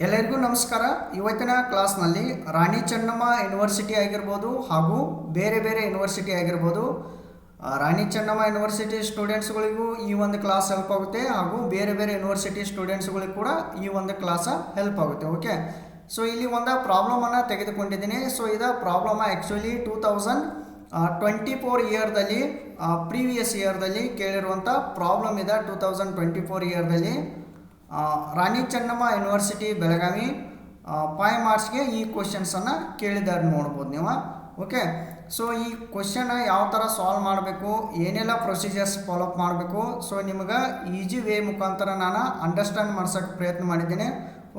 ಎಲ್ಲರಿಗೂ ನಮಸ್ಕಾರ. ಇವತ್ತಿನ ಕ್ಲಾಸ್ನಲ್ಲಿ ರಾಣಿ ಚೆನ್ನಮ್ಮ ಯೂನಿವರ್ಸಿಟಿ ಆಗಿರ್ಬೋದು ಹಾಗೂ ಬೇರೆ ಬೇರೆ ಯೂನಿವರ್ಸಿಟಿ ಆಗಿರ್ಬೋದು. ರಾಣಿ ಚೆನ್ನಮ್ಮ ಯೂನಿವರ್ಸಿಟಿ ಸ್ಟೂಡೆಂಟ್ಸ್ಗಳಿಗೂ ಈ ಒಂದು ಕ್ಲಾಸ್ ಹೆಲ್ಪ್ ಆಗುತ್ತೆ ಹಾಗೂ ಬೇರೆ ಬೇರೆ ಯೂನಿವರ್ಸಿಟಿ ಸ್ಟೂಡೆಂಟ್ಸ್ಗಳಿಗೂ ಕೂಡ ಈ ಒಂದು ಕ್ಲಾಸ್ ಹೆಲ್ಪ್ ಆಗುತ್ತೆ. ಓಕೆ, ಸೊ ಇಲ್ಲಿ ಒಂದು ಪ್ರಾಬ್ಲಮನ್ನು ತೆಗೆದುಕೊಂಡಿದ್ದೀನಿ. ಸೊ ಇದು ಪ್ರಾಬ್ಲಮ್ ಆ್ಯಕ್ಚುಲಿ 2024 ಇಯರ್ದಲ್ಲಿ ಪ್ರೀವಿಯಸ್ ಇಯರ್ದಲ್ಲಿ ಕೇಳಿರುವಂಥ ಪ್ರಾಬ್ಲಮ್ ಇದೆ. 2024 ಇಯರ್ದಲ್ಲಿ ರಾಣಿ ಚೆನ್ನಮ್ಮ ಯೂನಿವರ್ಸಿಟಿ ಬೆಳಗಾವಿ 5 ಮಾರ್ಕ್ಸ್ಗೆ ಈ ಕ್ವಶನ್ಸನ್ನು ಕೇಳಿದ್ದಾರೆ ನೋಡ್ಬೋದು ನೀವು. ಓಕೆ, ಸೊ ಈ ಕ್ವಶನ್ ಯಾವ ಥರ ಸಾಲ್ವ್ ಮಾಡಬೇಕು, ಏನೆಲ್ಲ ಪ್ರೊಸೀಜರ್ಸ್ ಫಾಲೋಅಪ್ ಮಾಡಬೇಕು, ಸೊ ನಿಮ್ಗೆ ಈಜಿ ವೇ ಮುಖಾಂತರ ನಾನು ಅಂಡರ್ಸ್ಟ್ಯಾಂಡ್ ಮಾಡ್ಸೋಕ್ಕೆ ಪ್ರಯತ್ನ ಮಾಡಿದ್ದೇನೆ.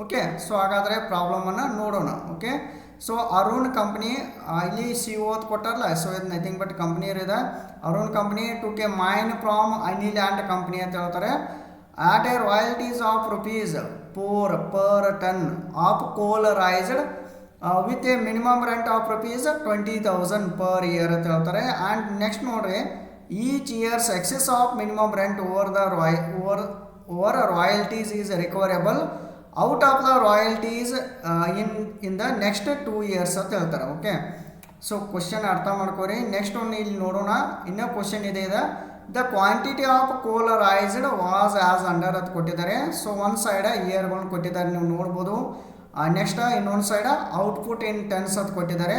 ಓಕೆ, ಸೊ ಹಾಗಾದರೆ ಪ್ರಾಬ್ಲಮನ್ನು ನೋಡೋಣ. ಓಕೆ, ಸೊ ಅರುಣ್ ಕಂಪ್ನಿ ಇಲ್ಲಿ CO ಕೊಟ್ಟಾರಲ್ಲ, ಸೊ ಇದು ನಥಿಂಗ್ ಬಟ್ ಕಂಪ್ನಿ ಇದೆ. Arun company took mine from Anil and company ಅಂತ ಹೇಳ್ತಾರೆ. At a royalties of rupees 4 per ton of coal raised with a minimum rent of rupees 20,000 per year ಅಂತ ಹೇಳ್ತಾರೆ. And next ನೋಡ್ರಿ, each years excess of minimum rent over royalties is recoverable out of the royalties in the next 2 years ಅಂತ ಹೇಳ್ತಾರೆ. Okay, so question ಅರ್ಥ ಮಾಡ್ಕೋರಿ. Next ಒಂದು ಇಲ್ಲಿ ನೋಡೋಣ, ಇನ್ನೂ ಕ್ವಶನ್ ಇದೆ. ದ ಕ್ವಾಂಟಿಟಿ ಆಫ್ ಕೋಲ್ ರೈಸ್ಡ್ ವಾಸ್ ಆಸ್ ಅಂಡರ್ ಅಂತ ಕೊಟ್ಟಿದ್ದಾರೆ. ಸೊ ಒಂದು ಸೈಡ ಇಯರ್ಗಳನ್ನ ಕೊಟ್ಟಿದ್ದಾರೆ, ನೀವು ನೋಡ್ಬೋದು. ನೆಕ್ಸ್ಟ್ ಇನ್ನೊಂದು ಸೈಡ ಔಟ್ಪುಟ್ ಇನ್ ಟನ್ಸ್ ಅಂತ ಕೊಟ್ಟಿದ್ದಾರೆ.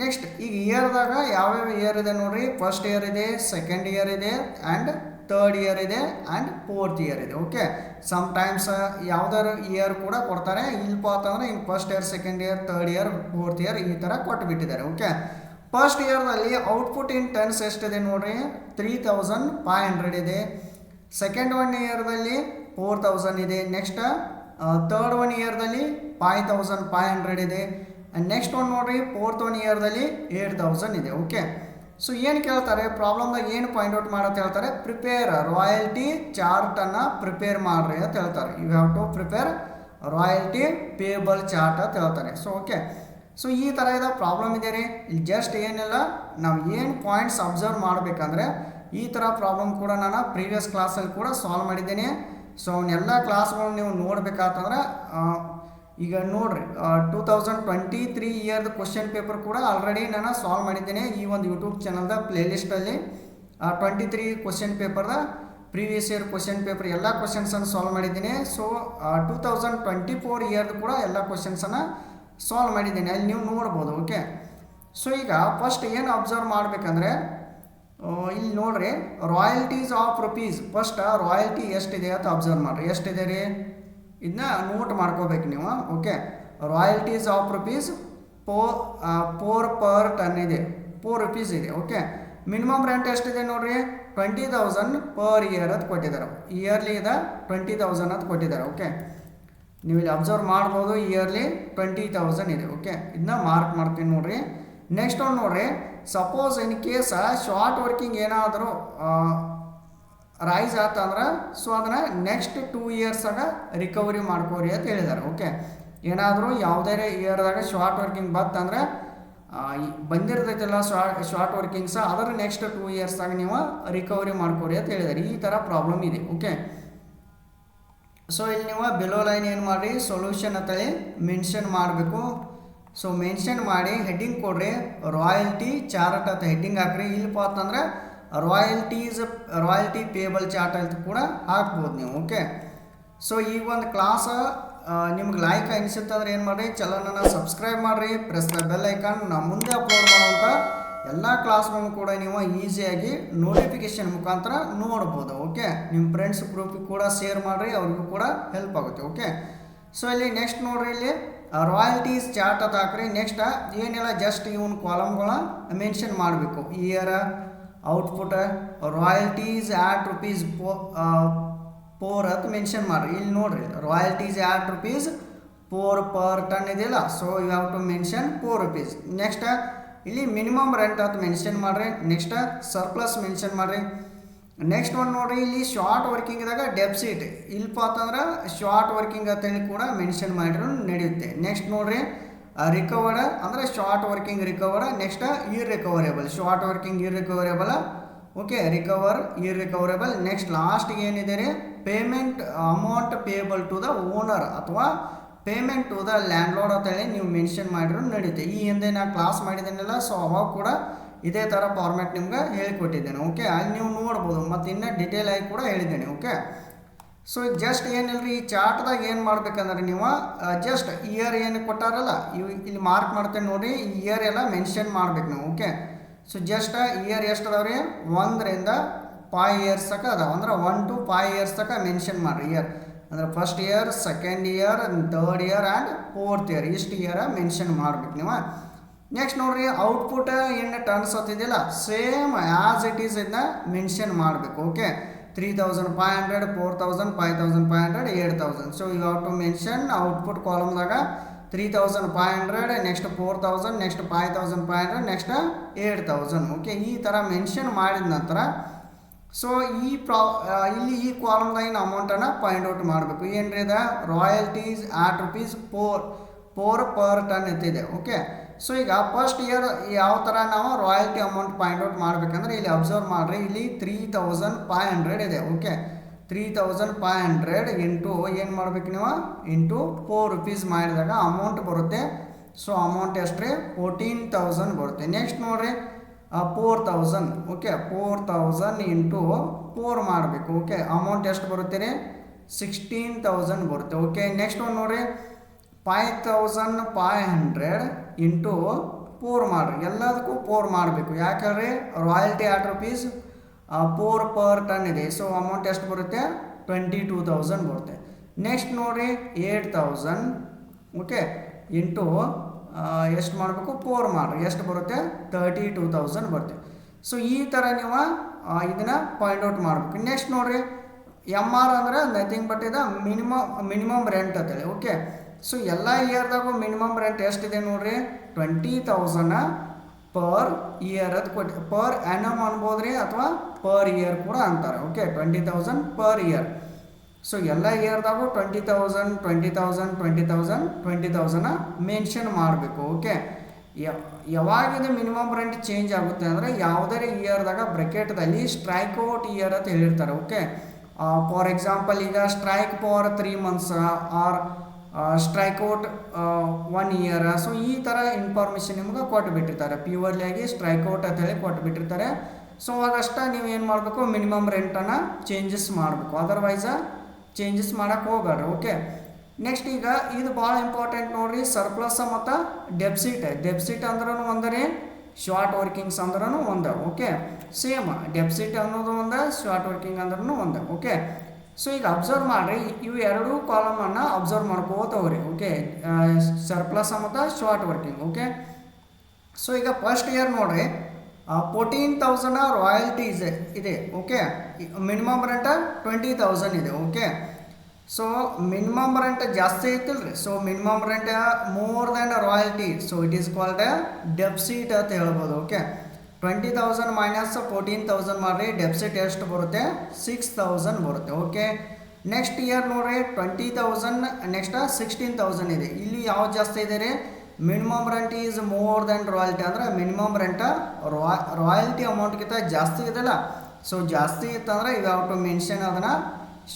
ನೆಕ್ಸ್ಟ್ ಈಗ ಇಯರ್ದಾಗ ಯಾವ್ಯಾವ ಇಯರ್ ಇದೆ ನೋಡ್ರಿ. ಫಸ್ಟ್ ಇಯರ್ ಇದೆ, ಸೆಕೆಂಡ್ ಇಯರ್ ಇದೆ, ಆ್ಯಂಡ್ ಥರ್ಡ್ ಇಯರ್ ಇದೆ, ಆ್ಯಂಡ್ ಫೋರ್ತ್ ಇಯರ್ ಇದೆ. ಓಕೆ, ಸಮ್ಟೈಮ್ಸ್ ಯಾವ್ದಾರು ಇಯರ್ ಕೂಡ ಕೊಡ್ತಾರೆ. ಇಲ್ಪ ಅಂತಂದ್ರೆ ಇನ್ನು first year, second year, third year, fourth year ಈ ಥರ ಕೊಟ್ಟುಬಿಟ್ಟಿದ್ದಾರೆ. ಓಕೆ, ಫಸ್ಟ್ ಇಯರ್ನಲ್ಲಿ ಔಟ್ಪುಟ್ ಇನ್ ಟನ್ಸ್ ಎಷ್ಟಿದೆ ನೋಡ್ರಿ, 3,500 ಇದೆ. ಸೆಕೆಂಡ್ ಒನ್ ಇಯರ್ದಲ್ಲಿ 4,000 ಇದೆ. ನೆಕ್ಸ್ಟ್ ಥರ್ಡ್ ಒನ್ ಇಯರ್ದಲ್ಲಿ 5,500 ಇದೆ. ನೆಕ್ಸ್ಟ್ ಒನ್ ನೋಡ್ರಿ, ಫೋರ್ತ್ ಒನ್ ಇಯರ್ದಲ್ಲಿ 8,000 ಇದೆ. ಓಕೆ, ಸೊ ಏನು ಕೇಳ್ತಾರೆ ಪ್ರಾಬ್ಲಮ್ದಾಗ, ಏನು ಪಾಯಿಂಟ್ ಔಟ್ ಮಾಡತ್ತೆ ಹೇಳ್ತಾರೆ, ಪ್ರಿಪೇರ್ ರಾಯಲ್ಟಿ ಚಾರ್ಟನ್ನು ಪ್ರಿಪೇರ್ ಮಾಡ್ರಿ ಅಂತ ಹೇಳ್ತಾರೆ. You have to prepare royalty payable chart ಅಂತ ಹೇಳ್ತಾರೆ. ಸೊ ಓಕೆ, ಸೊ ಈ ಥರ ಇದೆ ಪ್ರಾಬ್ಲಮ್ ಇದೆ ರೀ. ಇಲ್ಲಿ ಜಸ್ಟ್ ಏನಿಲ್ಲ, ನಾವು ಏನು ಪಾಯಿಂಟ್ಸ್ ಅಬ್ಸರ್ವ್ ಮಾಡಬೇಕಂದ್ರೆ ಈ ಥರ ಪ್ರಾಬ್ಲಮ್ ಕೂಡ ನಾನು ಪ್ರೀವಿಯಸ್ ಕ್ಲಾಸಲ್ಲಿ ಕೂಡ ಸಾಲ್ವ್ ಮಾಡಿದ್ದೇನೆ. ಸೊ ಅವನ್ನೆಲ್ಲ ಕ್ಲಾಸ್ಗಳು ನೀವು ನೋಡಬೇಕಾತಂದ್ರೆ ಈಗ ನೋಡಿರಿ, 2023 ಇಯರ್ದು ಕ್ವಶನ್ ಪೇಪರ್ ಕೂಡ ಆಲ್ರೆಡಿ ನಾನು ಸಾಲ್ವ್ ಮಾಡಿದ್ದೇನೆ ಈ ಒಂದು ಯೂಟ್ಯೂಬ್ ಚಾನಲ್ದ ಪ್ಲೇಲಿಸ್ಟಲ್ಲಿ. 23 ಕ್ವಶನ್ ಪೇಪರ್ದ ಪ್ರೀವಿಯಸ್ ಇಯರ್ ಕ್ವಶನ್ ಪೇಪರ್ ಎಲ್ಲ ಕ್ವಶನ್ಸನ್ನು ಸಾಲ್ವ್ ಮಾಡಿದ್ದೀನಿ. ಸೊ 2024 ಇಯರ್ದು ಕೂಡ ಎಲ್ಲ ಕ್ವಶನ್ಸನ್ನು ಸಾಲ್ವ್ ಮಾಡಿದ್ದೀನಿ, ಅಲ್ಲಿ ನೀವು ನೋಡ್ಬೋದು. ಓಕೆ, ಸೊ ಈಗ ಫಸ್ಟ್ ಏನು ಅಬ್ಸರ್ವ್ ಮಾಡಬೇಕಂದ್ರೆ ಇಲ್ಲಿ ನೋಡ್ರಿ, royalties of rupees. First royalty ಎಷ್ಟಿದೆ ಅಂತ ಅಬ್ಸರ್ವ್ ಮಾಡಿರಿ. ಎಷ್ಟಿದೆ ರೀ, ಇದನ್ನ ನೋಟ್ ಮಾಡ್ಕೋಬೇಕು ನೀವು. Okay, royalties of rupees 4 per ton ಇದೆ, 4 rupees ಇದೆ. ಓಕೆ, ಮಿನಿಮಮ್ ರೆಂಟ್ ಎಷ್ಟಿದೆ ನೋಡ್ರಿ, 20,000 ಪರ್ ಇಯರ್ ಅಂತ ಕೊಟ್ಟಿದ್ದಾರೆ. ಇಯರ್ಲಿ ಇದೆ 20,000 ಅಂತ ಕೊಟ್ಟಿದ್ದಾರೆ. ಓಕೆ, ನೀವು ಇಲ್ಲಿ ಅಬ್ಸರ್ವ್ ಮಾಡ್ಬೋದು, ಇಯರ್ಲಿ 20,000 ಇದೆ. ಓಕೆ, ಇದನ್ನ ಮಾರ್ಕ್ ಮಾಡ್ತೀನಿ ನೋಡ್ರಿ. ನೆಕ್ಸ್ಟ್ ಒಂದು ನೋಡ್ರಿ, suppose in case short working ಏನಾದರೂ ರೈಸ್ ಆತಂದ್ರೆ ಸೊ ಅದನ್ನು ನೆಕ್ಸ್ಟ್ 2 yearsದಾಗ ರಿಕವರಿ ಮಾಡ್ಕೋರಿ ಅಂತ ಹೇಳಿದ್ದಾರೆ. ಓಕೆ, ಏನಾದರೂ ಯಾವುದೇ ಇಯರ್ದಾಗ ಶಾರ್ಟ್ ವರ್ಕಿಂಗ್ ಬತ್ತಂದ್ರೆ ಬಂದಿರ್ತೈತಿಲ್ಲ ಶಾರ್ಟ್ ವರ್ಕಿಂಗ್ಸ, ಅದರ ನೆಕ್ಸ್ಟ್ 2 yearsದಾಗ ನೀವು ರಿಕವರಿ ಮಾಡ್ಕೋರಿ ಅಂತ ಹೇಳಿದ್ದಾರೆ. ಈ ಥರ ಪ್ರಾಬ್ಲಮ್ ಇದೆ. ಓಕೆ, ಸೊ ಇಲ್ಲಿ ನೀವು ಬಿಲೋ ಲೈನ್ ಏನು ಮಾಡಿರಿ, ಸೊಲ್ಯೂಷನ್ ಅಂತೇಳಿ ಮೆನ್ಷನ್ ಮಾಡಬೇಕು. ಸೊ ಮೆನ್ಷನ್ ಮಾಡಿ ಹೆಡ್ಡಿಂಗ್ ಕೊಡ್ರಿ, ರಾಯಲ್ಟಿ ಚಾರ್ಟ್ ಅಂತ ಹೆಡ್ಡಿಂಗ್ ಹಾಕ್ರಿ. ಇಲ್ಲಪ್ಪ ಅಂತಂದ್ರೆ ರಾಯಲ್ಟಿ ಪೇಬಲ್ ಚಾರ್ಟ್ ಅಂತ ಕೂಡ ಹಾಕ್ಬೋದು ನೀವು. ಓಕೆ, ಸೊ ಈ ಒಂದು ಕ್ಲಾಸ್ ನಿಮ್ಗೆ ಲೈಕ್ ಅನಿಸುತ್ತಂದ್ರೆ ಏನು ಮಾಡಿರಿ, ಚಾನಲನ್ನು ಸಬ್ಸ್ಕ್ರೈಬ್ ಮಾಡಿರಿ, ಪ್ರೆಸ್ ದ ಬೆಲ್ ಐಕಾನ್. ನಾವು ಮುಂದೆ ಅಪ್ಲೋಡ್ ಮಾಡುವಂಥ ಎಲ್ಲ ಕ್ಲಾಸ್ಗಳನ್ನು ಕೂಡ ನೀವು ಈಸಿಯಾಗಿ ನೋಟಿಫಿಕೇಷನ್ ಮುಖಾಂತರ ನೋಡ್ಬೋದು. ಓಕೆ, ನಿಮ್ಮ ಫ್ರೆಂಡ್ಸ್ ಗ್ರೂಪಿಗೆ ಕೂಡ ಶೇರ್ ಮಾಡಿರಿ, ಅವ್ರಿಗೂ ಕೂಡ ಹೆಲ್ಪ್ ಆಗುತ್ತೆ. ಓಕೆ, ಸೊ ಇಲ್ಲಿ ನೆಕ್ಸ್ಟ್ ನೋಡ್ರಿ, ಇಲ್ಲಿ ರಾಯಲ್ಟೀಸ್ ಚಾರ್ಟ್ ಅಂತ ಹಾಕ್ರಿ. ನೆಕ್ಸ್ಟ್ ಏನೆಲ್ಲ ಜಸ್ಟ್ ಇವನ್ ಕಾಲಮ್ಗಳ ಮೆನ್ಷನ್ ಮಾಡಬೇಕು. Year, output, royalties at rupees 4 ಅಂತ ಮೆನ್ಷನ್ ಮಾಡಿರಿ. ಇಲ್ಲಿ ನೋಡ್ರಿ, royalties at rupees 4 per ton ಇದೆಯಲ್ಲ, so you have to mention 4 rupees. Next ಇಲ್ಲಿ ಮಿನಿಮಮ್ ರೆಂಟ್ ಅಂತ ಮೆನ್ಷನ್ ಮಾಡಿರಿ. ನೆಕ್ಸ್ಟ್ ಸರ್ಪ್ಲಸ್ ಮೆನ್ಷನ್ ಮಾಡಿರಿ. ನೆಕ್ಸ್ಟ್ ಒಂದು ನೋಡಿರಿ, ಇಲ್ಲಿ ಶಾರ್ಟ್ ವರ್ಕಿಂಗ್ದಾಗ ಡೆಪ್ಸಿಟ್ ಇಲ್ಪ ಅಂತಂದ್ರೆ ಶಾರ್ಟ್ ವರ್ಕಿಂಗ್ ಅಂತೇಳಿ ಕೂಡ ಮೆನ್ಷನ್ ಮಾಡಿರೋ ನಡೆಯುತ್ತೆ. ನೆಕ್ಸ್ಟ್ ನೋಡಿರಿ, ರಿಕವರ್ಡ್ ಅಂದರೆ short working recovered. Next irrecoverable, short working irrecoverable. Okay, recover irrecoverable. Next ಲಾಸ್ಟ್ಗೆ ಏನಿದೆ ರೀ, payment amount payable to the owner ಅಥವಾ payment to the landlord ಅಂತೇಳಿ ನೀವು ಮೆನ್ಷನ್ ಮಾಡಿದ್ರು ನಡೆಯುತ್ತೆ. ಈ ಹಿಂದೆ ನಾನು ಕ್ಲಾಸ್ ಮಾಡಿದ್ದೇನಲ್ಲ, ಸೊ ಅವಾಗ ಕೂಡ ಇದೇ ಥರ ಫಾರ್ಮ್ಯಾಟ್ ನಿಮ್ಗೆ ಹೇಳಿಕೊಟ್ಟಿದ್ದೇನೆ. ಓಕೆ, ಅಲ್ಲಿ ನೀವು ನೋಡ್ಬೋದು, ಮತ್ತು ಇನ್ನೂ ಡೀಟೇಲ್ ಆಗಿ ಕೂಡ ಹೇಳಿದ್ದೇನೆ. ಓಕೆ, ಸೊ ಈಗ ಜಸ್ಟ್ ಏನಿಲ್ಲ ರೀ, ಈ ಚಾರ್ಟ್ದಾಗ ಏನು ಮಾಡ್ಬೇಕಂದ್ರೆ ನೀವು ಜಸ್ಟ್ ಇಯರ್ ಏನು ಕೊಟ್ಟಾರಲ್ಲ ಇಲ್ಲಿ ಮಾರ್ಕ್ ಮಾಡ್ತೇನೆ ನೋಡಿರಿ, ಈ ಇಯರ್ ಎಲ್ಲ ಮೆನ್ಷನ್ ಮಾಡ್ಬೇಕು ನೀವು. ಓಕೆ, ಸೊ ಜಸ್ಟ್ ಇಯರ್ ಎಷ್ಟು ಅದಾವೆ ರೀ, 1ರಿಂದ 5 ಇಯರ್ಸ್ ತನಕ ಅದಾವೆ. ಅಂದ್ರೆ 1 to 5 ಇಯರ್ಸ್ ತನಕ ಮೆನ್ಷನ್ ಮಾಡಿರಿ ಇಯರ್. ಅಂದ್ರೆ first year, second year, third year and fourth year, ಇಷ್ಟು ಇಯರ್ ಮೆನ್ಷನ್ ಮಾಡ್ಬೇಕು ನೀವು. ನೆಕ್ಸ್ಟ್ ನೋಡಿರಿ, ಔಟ್ಪುಟ್ ಏನು ಟರ್ನ್ಸ್ ಹತ್ತಿದೆಯಲ್ಲ, ಸೇಮ್ ಆ್ಯಸ್ ಇಟ್ ಈಸ್ ಇದನ್ನ ಮೆನ್ಷನ್ ಮಾಡಬೇಕು. Okay, 3,500, 4,000, 5,500, 8,000. So you have to mention output ಕಾಲಮ್ದಾಗ 3,500, ನೆಕ್ಸ್ಟ್ 4,000, ನೆಕ್ಸ್ಟ್ 5,500, ನೆಕ್ಸ್ಟ್ 8,000. ಓಕೆ, ಈ ಥರ ಮೆನ್ಷನ್ ಮಾಡಿದ ನಂತರ ಸೊ ಇಲ್ಲಿ ಈ ಕಾಲಮ್ದಾಗ ಅಮೌಂಟನ್ನು ಪಾಯಿಂಟ್ ಔಟ್ ಮಾಡಬೇಕು. ಏನು ರೀ ಅದ, ರಾಯಲ್ಟೀಸ್ ಆಟ್ ₹4 per ton ಎತ್ತಿದೆ. ಓಕೆ, ಸೊ ಈಗ ಫಸ್ಟ್ ಇಯರ್ ಯಾವ ಥರ ನಾವು ರಾಯಲ್ಟಿ ಅಮೌಂಟ್ ಪಾಯಿಂಟ್ ಔಟ್ ಮಾಡಬೇಕಂದ್ರೆ ಇಲ್ಲಿ ಅಬ್ಸರ್ವ್ ಮಾಡಿರಿ, ಇಲ್ಲಿ 3,500 ಇದೆ. ಓಕೆ, 3,500 ಇಂಟು ಏನು ಮಾಡ್ಬೇಕು ನೀವು, ಇಂಟು ₹4 ಮಾಡಿದಾಗ ಅಮೌಂಟ್ ಬರುತ್ತೆ. ಸೊ ಅಮೌಂಟ್ ಎಷ್ಟು ರೀ, 14,000 ಬರುತ್ತೆ. ನೆಕ್ಸ್ಟ್ ನೋಡಿರಿ 4,000. ಓಕೆ, 4,000 ಇಂಟು 4 ಮಾಡಬೇಕು. ಓಕೆ, ಅಮೌಂಟ್ ಎಷ್ಟು ಬರುತ್ತೆ ರೀ, 16,000 ಬರುತ್ತೆ. ಓಕೆ, ನೆಕ್ಸ್ಟ್ ಒಂದು ನೋಡಿರಿ 5,500 ಇಂಟು 4 ಮಾಡಿರಿ, ಎಲ್ಲದಕ್ಕೂ 4 ಮಾಡಬೇಕು. ಯಾಕಂದರೆ ರಾಯಲ್ಟಿ ಆಟ್ ₹4 per ton ಇದೆ. ಸೊ ಅಮೌಂಟ್ ಎಷ್ಟು ಬರುತ್ತೆ, 22,000 ಬರುತ್ತೆ. ನೆಕ್ಸ್ಟ್ ನೋಡಿರಿ 8,000. ಓಕೆ, ಇಂಟು ಎಷ್ಟು ಮಾಡಬೇಕು, 4 ಮಾಡಿರಿ, ಎಷ್ಟು ಬರುತ್ತೆ, 32,000 ಬರುತ್ತೆ. ಸೊ ಈ ಥರ ನೀವು ಇದನ್ನು ಪಾಯಿಂಟ್ ಔಟ್ ಮಾಡಬೇಕು. ನೆಕ್ಸ್ಟ್ ನೋಡಿರಿ MR ಅಂದರೆ ನಥಿಂಗ್ ಬಟ್ ಇದು ಮಿನಿಮಮ್ ರೆಂಟ್ ಅಂತೇಳಿ. ಓಕೆ, ಸೊ ಎಲ್ಲ ಇಯರ್ದಾಗೂ ಮಿನಿಮಮ್ ರೆಂಟ್ ಎಷ್ಟಿದೆ ನೋಡಿರಿ, 20,000 ಪರ್ ಇಯರ್ ಅದು ಕೊಟ್ಟು, ಪರ್ ಆ್ಯನಮ್ ಅನ್ಬೋದು ರೀ, ಅಥವಾ ಪರ್ ಇಯರ್ ಕೂಡ ಅಂತಾರೆ. Okay, 20,000 per year. ಸೊ ಎಲ್ಲ ಇಯರ್ದಾಗೂ 20,000 20,000 20,000 20,000 ಮೆನ್ಷನ್ ಮಾಡಬೇಕು. ಓಕೆ, ಯಾವಾಗಿದು ಮಿನಿಮಮ್ ರೆಂಟ್ ಚೇಂಜ್ ಆಗುತ್ತೆ ಅಂದರೆ ಯಾವುದೇ ಇಯರ್ದಾಗ ಬ್ರೆಕೆಟ್ದಲ್ಲಿ ಸ್ಟ್ರೈಕ್ ಔಟ್ ಇಯರ್ ಅಂತ ಹೇಳಿರ್ತಾರೆ. ಓಕೆ, ಫಾರ್ ಎಕ್ಸಾಂಪಲ್ ಈಗ strike for 3 months or strike out 1 year. So ಈ ಥರ ಇನ್ಫಾರ್ಮೇಷನ್ ನಿಮ್ಗೆ ಕೊಟ್ಟುಬಿಟ್ಟಿರ್ತಾರೆ, ಪ್ಯೂರ್ಲಿ ಆಗಿ ಸ್ಟ್ರೈಕ್ ಔಟ್ ಅಂತ ಹೇಳಿ ಕೊಟ್ಟುಬಿಟ್ಟಿರ್ತಾರೆ. ಸೊ ಅವಾಗಷ್ಟೇ ನೀವು ಏನು ಮಾಡಬೇಕು, ಮಿನಿಮಮ್ ರೆಂಟನ್ನು ಚೇಂಜಸ್ ಮಾಡಬೇಕು, ಅದರ್ವೈಸ ಚೇಂಜಸ್ ಮಾಡೋಕ್ಕೆ ಹೋಗಬೇಡ್ರಿ. ಓಕೆ, ನೆಕ್ಸ್ಟ್ ಈಗ ಇದು ಭಾಳ ಇಂಪಾರ್ಟೆಂಟ್ ನೋಡಿರಿ, ಸರ್ಪ್ಲಸ್ ಮತ್ತು ಡೆಪ್ಸಿಟ್ ಅಂದ್ರೂ ಒಂದರೆ, ಶಾರ್ಟ್ ವರ್ಕಿಂಗ್ಸ್ ಅಂದ್ರೂ ಒಂದು. ಓಕೆ, ಸೇಮ್ ಡೆಪ್ಸಿಟ್ ಅನ್ನೋದು ಒಂದು, ಶಾರ್ಟ್ ವರ್ಕಿಂಗ್ ಅಂದ್ರೂ ಒಂದು. ಓಕೆ, ಸೊ ಈಗ ಅಬ್ಸರ್ವ್ ಮಾಡಿರಿ, ಇವು ಎರಡೂ ಕಾಲಮನ್ನು ಅಬ್ಸರ್ವ್ ಮಾಡ್ಕೋತವ್ರಿ. ಓಕೆ, ಸರ್ಪ್ಲಸ್ ಮತ್ತು ಶಾರ್ಟ್ ವರ್ಕಿಂಗ್. ಓಕೆ, ಸೊ ಈಗ ಫಸ್ಟ್ ಇಯರ್ ನೋಡಿರಿ 14,000 ರಾಯಲ್ಟೀಸ್ ಇದೆ. ಓಕೆ, ಮಿನಿಮಮ್ ರೆಂಟ್ 20,000 ಇದೆ. ಓಕೆ, ಸೊ ಮಿನಿಮಮ್ ರೆಂಟ್ ಜಾಸ್ತಿ ಐತಿಲ್ಲ ರೀ, so minimum rent more than royalty, so it is called deficit ಅಂತ ಹೇಳ್ಬೋದು. ಓಕೆ, 20,000 ಮೈನಸ್ 14,000 ಮಾಡಿರಿ, ಡೆಪ್ಸಿಟ್ ಎಷ್ಟು ಬರುತ್ತೆ, 6,000 ಬರುತ್ತೆ. ಓಕೆ, ನೆಕ್ಸ್ಟ್ ಇಯರ್ ನೋಡಿರಿ 20,000, ನೆಕ್ಸ್ಟ್ 16,000 ಇದೆ. ಇಲ್ಲಿ ಯಾವ್ದು ಜಾಸ್ತಿ ಇದೆ ರೀ, minimum rent is more than royalty, ಅಂದರೆ ಮಿನಿಮಮ್ ರೆಂಟ್ ರಾಯಲ್ಟಿ ಅಮೌಂಟ್ಗಿಂತ ಜಾಸ್ತಿ ಇದೆಯಲ್ಲ. ಸೊ ಜಾಸ್ತಿ ಇತ್ತಂದರೆ ಯು ಹ್ಯಾವ್ ಟು ಮೆನ್ಷನ್ ಅದನ್ನು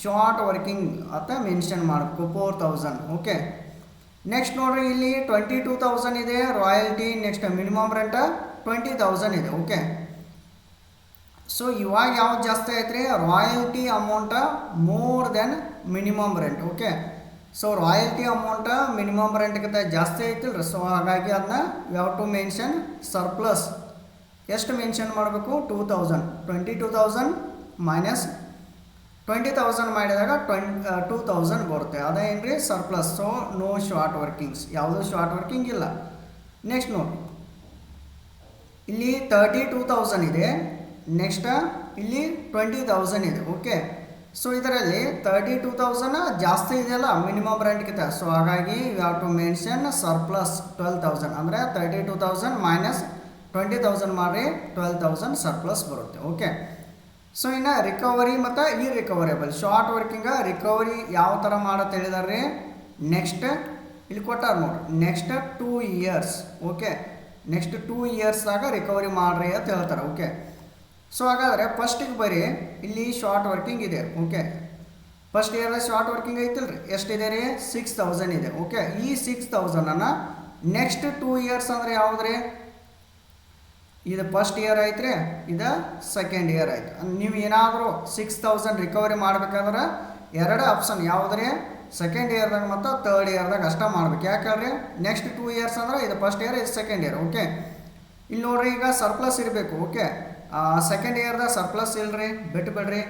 ಶಾರ್ಟ್ ವರ್ಕಿಂಗ್ ಅಂತ ಮೆನ್ಷನ್ ಮಾಡಬೇಕು, 4,000. ಓಕೆ, ನೆಕ್ಸ್ಟ್ ನೋಡಿರಿ ಇಲ್ಲಿ 22,000 ಇದೆ ರಾಯಲ್ಟಿ, ನೆಕ್ಸ್ಟ್ ಮಿನಿಮಮ್ ರೆಂಟ್ 20,000 ಇದೆ. ಓಕೆ, ಸೊ ಇವಾಗ ಯಾವ್ದು ಜಾಸ್ತಿ ಆಯ್ತು ರೀ, royalty amount more than minimum rent. Okay, so royalty amount minimum ರೆಂಟ್ಗಿಂತ ಜಾಸ್ತಿ ಐತಿಲ್ಲ ರೀ, ಸೊ ಹಾಗಾಗಿ ಅದನ್ನ you have to mention surplus. ಎಷ್ಟು ಮೆನ್ಷನ್ ಮಾಡಬೇಕು, 2,000. 22,000 ಮೈನಸ್ 20,000 ಮಾಡಿದಾಗ 2,000 ಬರುತ್ತೆ, ಅದೇನು ರೀ surplus. So no short workings, ಯಾವುದೂ ಶಾರ್ಟ್ ವರ್ಕಿಂಗ್ ಇಲ್ಲ. ನೆಕ್ಸ್ಟ್ ನೋಡಿ ಇಲ್ಲಿ 32,000 ಇದೆ, ನೆಕ್ಸ್ಟ್ ಇಲ್ಲಿ 20,000 ಇದೆ. ಓಕೆ, ಸೊ ಇದರಲ್ಲಿ 32,000 ಜಾಸ್ತಿ ಇದೆಯಲ್ಲ ಮಿನಿಮಮ್ ರೆಂಟ್ಗಿಂತ, ಸೊ ಹಾಗಾಗಿ you have to mention surplus 12,000. ಅಂದರೆ 32,000 ಮೈನಸ್ 20,000 ಮಾಡಿ 12,000 ಸರ್ಪ್ಲಸ್ ಬರುತ್ತೆ. ಓಕೆ, ಸೊ ಇನ್ನು ರಿಕವರಿ ಮತ್ತು ಈ ರಿಕವರೇಬಲ್ ಶಾರ್ಟ್ ವರ್ಕಿಂಗ ರಿಕವರಿ ಯಾವ ಥರ ಮಾಡತ್ತೆ ಹೇಳಿದಾರೆ, ನೆಕ್ಸ್ಟ್ ಇಲ್ಲಿ ಕೊಟ್ಟಾರ ನೋಡಿ, ನೆಕ್ಸ್ಟ್ 2 years. ಓಕೆ, ನೆಕ್ಸ್ಟ್ 2 yearsದಾಗ ರಿಕವರಿ ಮಾಡ್ರಿ ಅಂತ ಹೇಳ್ತಾರೆ. ಓಕೆ, ಸೊ ಹಾಗಾದರೆ ಫಸ್ಟಿಗೆ ಬರೀ ಇಲ್ಲಿ ಶಾರ್ಟ್ ವರ್ಕಿಂಗ್ ಇದೆ. Okay, first year short working ಐತಿಲ್ಲ ರೀ, ಎಷ್ಟಿದೆ ರೀ 6000 ಇದೆ. ಓಕೆ, ಈ 6000 ನೆಕ್ಸ್ಟ್ 2 ಇಯರ್ಸ್ ಅಂದರೆ ಯಾವ್ದು ರೀ? ಇದು ಫಸ್ಟ್ ಇಯರ್ ಐತೆ ರೀ, ಇದು ಸೆಕೆಂಡ್ ಇಯರ್ ಆಯ್ತು. ನೀವು ಏನಾದರೂ 6000 ರಿಕವರಿ ಮಾಡ್ಬೇಕಾದ್ರೆ ಎರಡು ಆಪ್ಷನ್ ಯಾವುದ್ರಿ? ಸೆಕೆಂಡ್ ಇಯರ್ದಾಗ ಮತ್ತು ತರ್ಡ್ ಇಯರ್ದಾಗ ಅಷ್ಟೇ ಮಾಡ್ಬೇಕು. ಯಾಕೆ ಹೇಳ್ರಿ? ನೆಕ್ಸ್ಟ್ 2 ಇಯರ್ಸ್ ಅಂದ್ರೆ ಇದು ಫಸ್ಟ್ ಇಯರ್, ಇದು ಸೆಕೆಂಡ್ ಇಯರ್. ಓಕೆ, ಇಲ್ಲಿ ನೋಡ್ರಿ, ಈಗ ಸರ್ಪ್ಲಸ್ ಇರಬೇಕು. ಓಕೆ, ಸೆಕೆಂಡ್ ಇಯರ್ದಾಗ ಸರ್ಪ್ಲಸ್ ಇಲ್ರಿ, ಬಿಟ್ಬಿಡ್ರಿ.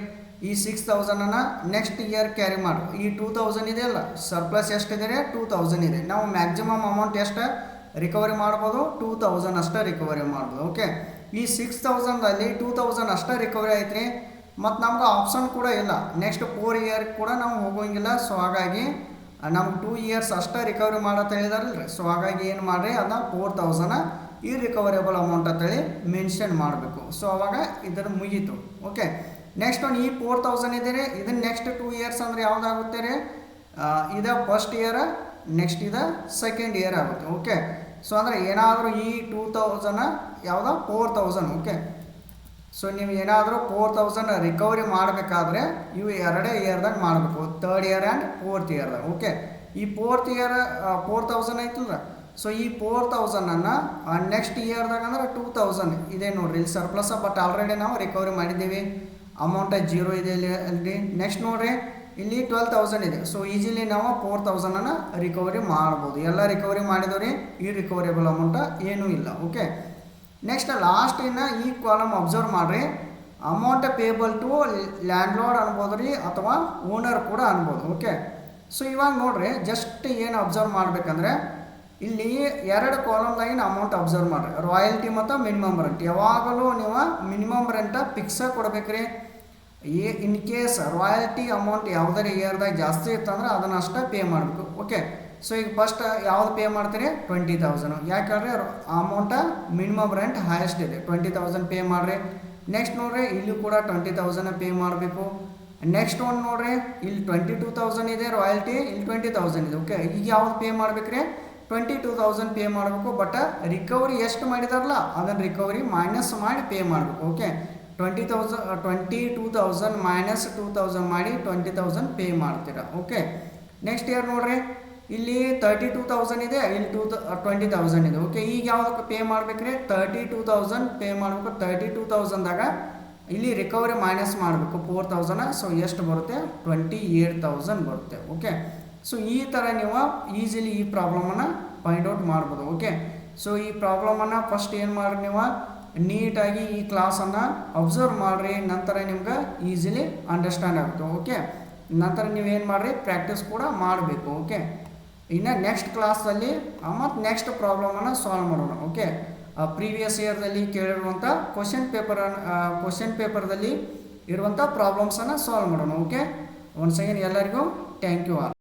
ಈ 6000 ನೆಕ್ಸ್ಟ್ ಇಯರ್ ಕ್ಯಾರಿ ಮಾಡಿ. ಈ 2000 ಇದೆ ಅಲ್ಲ, ಸರ್ಪ್ಲಸ್ ಎಷ್ಟಿದೆ ರೀ? 2000 ಇದೆ. ನಾವು ಮ್ಯಾಕ್ಸಿಮಮ್ ಅಮೌಂಟ್ ಎಷ್ಟು ರಿಕವರಿ ಮಾಡ್ಬೋದು? 2000 ಅಷ್ಟೇ ರಿಕವರಿ ಮಾಡ್ಬೋದು. ಓಕೆ, ಈ 6000ದಲ್ಲಿ 2000 ಅಷ್ಟೇ ರಿಕವರಿ ಆಯ್ತು ರೀ, ಮತ್ತು ನಮ್ಗೆ ಆಪ್ಷನ್ ಕೂಡ ಇಲ್ಲ. ನೆಕ್ಸ್ಟ್ 4 ಇಯರ್ ಕೂಡ ನಾವು ಹೋಗೋಂಗಿಲ್ಲ. ಸೊ ಹಾಗಾಗಿ ನಮ್ಗೆ 2 ಇಯರ್ಸ್ ಅಷ್ಟೇ ರಿಕವರಿ ಮಾಡತ್ತ ಹೇಳಿದಾರಲ್ರಿ. ಸೊ ಹಾಗಾಗಿ ಏನು ಮಾಡಿರಿ, ಅದನ್ನ 4000 ಈ ರಿಕವರೇಬಲ್ ಅಮೌಂಟ್ ಅಂತೇಳಿ ಮೆನ್ಷನ್ ಮಾಡಬೇಕು. ಸೊ ಅವಾಗ ಇದರ ಮುಗೀತು. ಓಕೆ, ನೆಕ್ಸ್ಟ್ ಒಂದು ಈ 4000 ಇದೆ ರೀ, ಇದನ್ನು ನೆಕ್ಸ್ಟ್ 2 ಇಯರ್ಸ್ ಅಂದರೆ ಯಾವುದಾಗುತ್ತೆ ರೀ? ಇದು ಫಸ್ಟ್ ಇಯರ್, ನೆಕ್ಸ್ಟ್ ಇದು ಸೆಕೆಂಡ್ ಇಯರ್ ಆಗುತ್ತೆ. ಓಕೆ, ಸೊ ಅಂದರೆ ಏನಾದರೂ ಈ 2000 ಯಾವುದೋ 4000. ಓಕೆ, ಸೊ ನೀವು ಏನಾದರೂ 4000 ರಿಕವರಿ ಮಾಡಬೇಕಾದ್ರೆ ಇವು ಎರಡೇ ಇಯರ್ದಾಗ ಮಾಡಬೇಕು, ತರ್ಡ್ ಇಯರ್ ಆ್ಯಂಡ್ ಫೋರ್ತ್ ಇಯರ್ದಾಗ. ಓಕೆ, ಈ ಫೋರ್ತ್ ಇಯರ್ 4000 ಐತಲ್ಲ, ಸೊ ಈ 4000 ನೆಕ್ಸ್ಟ್ ಇಯರ್ದಾಗ ಅಂದ್ರೆ 2000 ಇದೆ ನೋಡ್ರಿ, ಇಲ್ಲಿ ಸರ್ಪ್ಲಸ್. ಬಟ್ ಆಲ್ರೆಡಿ ನಾವು ರಿಕವರಿ ಮಾಡಿದ್ದೀವಿ, ಅಮೌಂಟ್ 0 ಇದೆ ಅಲ್ಲಿ. ನೆಕ್ಸ್ಟ್ ನೋಡ್ರಿ, ಇಲ್ಲಿ 12000 ಇದೆ. ಸೊ ಈಸಿಲಿ ನಾವು 4000 ರಿಕವರಿ ಮಾಡ್ಬೋದು. ಎಲ್ಲ ರಿಕವರಿ ಮಾಡಿದವ್ರಿ, ಈ ರಿಕವರೇಬಲ್ ಅಮೌಂಟ್ ಏನೂ ಇಲ್ಲ. ಓಕೆ, ನೆಕ್ಸ್ಟ್ ಲಾಸ್ಟ್ ಇನ್ನು ಈ ಕಾಲಮ್ ಅಬ್ಸರ್ವ್ ಮಾಡಿರಿ. ಅಮೌಂಟ್ ಪೇಬಲ್ ಟು ಲ್ಯಾಂಡ್ಲಾರ್ಡ್ ಅನ್ಬೋದು ರೀ, ಅಥವಾ ಓನರ್ ಕೂಡ ಅನ್ಬೋದು. ಓಕೆ, ಸೊ ಇವಾಗ ನೋಡ್ರಿ, ಜಸ್ಟ್ ಏನು ಅಬ್ಸರ್ವ್ ಮಾಡ್ಬೇಕಂದ್ರೆ ಇಲ್ಲಿ ಎರಡು ಕಾಲಮ್ದಾಗಿನ ಅಮೌಂಟ್ ಅಬ್ಸರ್ವ್ ಮಾಡಿರಿ. ರಾಯಲ್ಟಿ ಮತ್ತು ಮಿನಿಮಮ್ ರೆಂಟ್. ಯಾವಾಗಲೂ ನೀವು ಮಿನಿಮಮ್ ರೆಂಟ ಫಿಕ್ಸಾಗಿ ಕೊಡ್ಬೇಕ್ರಿ. ಇನ್ ಕೇಸ್ ರಾಯಲ್ಟಿ ಅಮೌಂಟ್ ಯಾವುದಾರ ಇಯರ್ದಾಗ ಜಾಸ್ತಿ ಇತ್ತಂದ್ರೆ ಅದನ್ನು ಅಷ್ಟೇ ಪೇ ಮಾಡಬೇಕು. ಓಕೆ, ಸೊ ಈಗ ಫಸ್ಟ್ ಯಾವ್ದು ಪೇ ಮಾಡ್ತೀರಿ? 20000. ಯಾಕೆ ಹೇಳ್ರಿ? ಅಮೌಂಟ ಮಿನಿಮಮ್ ರೆಂಟ್ ಹೈಯೆಸ್ಟ್ ಇದೆ, 20000 ಪೇ ಮಾಡಿರಿ. ನೆಕ್ಸ್ಟ್ ನೋಡ್ರಿ, ಇಲ್ಲಿ ಕೂಡ 20000 ಪೇ ಮಾಡಬೇಕು. ನೆಕ್ಸ್ಟ್ ಒಂದು ನೋಡ್ರಿ, ಇಲ್ಲಿ 22000 ಇದೆ ರಾಯಲ್ಟಿ, ಇಲ್ಲಿ 20000 ಇದೆ. ಓಕೆ, ಈಗ ಯಾವ್ದು ಪೇ ಮಾಡ್ಬೇಕ್ರಿ? 22000 ಪೇ ಮಾಡಬೇಕು. ಬಟ್ ರಿಕವರಿ ಎಷ್ಟು ಮಾಡಿದಾರಲ್ಲ ಅದನ್ನು ರಿಕವರಿ ಮೈನಸ್ ಮಾಡಿ ಪೇ ಮಾಡಬೇಕು. ಓಕೆ, 22,000 ಮೈನಸ್ 2000 ಮಾಡಿ 20000 ಪೇ ಮಾಡ್ತೀರಾ. ಓಕೆ, ನೆಕ್ಸ್ಟ್ ಇಯರ್ ನೋಡ್ರಿ, ಇಲ್ಲಿ 32,000 ಇದೆ, ಇಲ್ಲಿ 20,000 ಇದೆ. ಓಕೆ, ಈಗ ಯಾವುದಕ್ಕೆ ಪೇ ಮಾಡ್ಬೇಕ್ರಿ? 32,000 ಪೇ ಮಾಡಬೇಕು. 32,000ದಾಗ ಇಲ್ಲಿ ರಿಕವರಿ ಮೈನಸ್ ಮಾಡಬೇಕು 4,000. ಸೊ ಎಷ್ಟು ಬರುತ್ತೆ? 28,000 ಬರುತ್ತೆ. ಓಕೆ, ಸೊ ಈ ಥರ ನೀವು ಈಸಿಲಿ ಈ ಪ್ರಾಬ್ಲಮನ್ನು ಫೈಂಡ್ ಔಟ್ ಮಾಡ್ಬೋದು. ಓಕೆ, ಸೊ ಈ ಪ್ರಾಬ್ಲಮನ್ನು ಫಸ್ಟ್ ಏನು ಮಾಡಿರಿ, ನೀವು ನೀಟಾಗಿ ಈ ಕ್ಲಾಸನ್ನು ಅಬ್ಸರ್ವ್ ಮಾಡಿರಿ, ನಂತರ ನಿಮ್ಗೆ ಈಸಿಲಿ ಅಂಡರ್ಸ್ಟ್ಯಾಂಡ್ ಆಗುತ್ತೆ. ಓಕೆ, ನಂತರ ನೀವೇನು ಮಾಡಿರಿ, ಪ್ರಾಕ್ಟೀಸ್ ಕೂಡ ಮಾಡಬೇಕು. ಓಕೆ, ಇನ್ನು ನೆಕ್ಸ್ಟ್ ಕ್ಲಾಸಲ್ಲಿ ಮತ್ತು ನೆಕ್ಸ್ಟ್ ಪ್ರಾಬ್ಲಮನ್ನು ಸಾಲ್ವ್ ಮಾಡೋಣ. ಓಕೆ, ಪ್ರೀವಿಯಸ್ ಇಯರ್ದಲ್ಲಿ ಕೇಳಿರುವಂಥ ಕ್ವಶನ್ ಪೇಪರ್ದಲ್ಲಿ ಇರುವಂಥ ಪ್ರಾಬ್ಲಮ್ಸನ್ನು ಸಾಲ್ವ್ ಮಾಡೋಣ. ಓಕೆ, ಒನ್ಸ್ ಅಗೇನ್ ಎಲ್ಲರಿಗೂ ಥ್ಯಾಂಕ್ ಯು ಆಲ್.